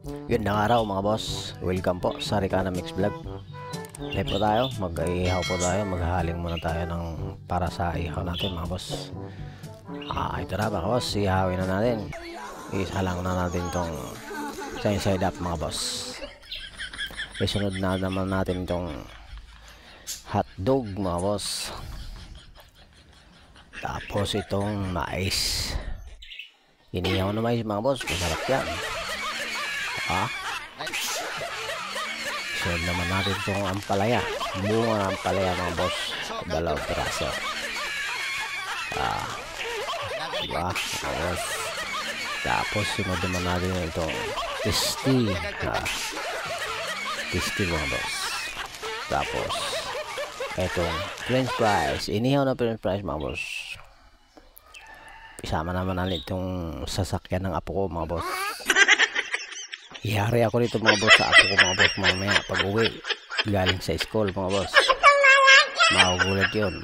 Gandang araw mga boss. Welcome po sa Ricana Mix Vlog. Live po tayo. Mag-ihaw po tayo. Maghahaling muna tayo ng para sa ihaw natin mga boss. Ito na mga boss. Ihawin na natin. Isalang na natin itong side up mga boss. Isunod na naman natin itong hotdog mga boss. Tapos itong mais. Inihaw na mais mga boss. Masarap yan. Sunod naman natin itong ampalaya. Bunga ng ampalaya mga boss. Dalawang piraso. Diba mga boss. Tapos sunod naman natin itong tasty. Tasty mga boss. Tapos itong french fries. Inihaw na french fries mga boss. Isama naman natin itong sasakyan ng apo ko mga boss. Ihari ako dito mga boss sa apo ko mga boss mamaya pag uwi galing sa school mga boss. Magugulat yun.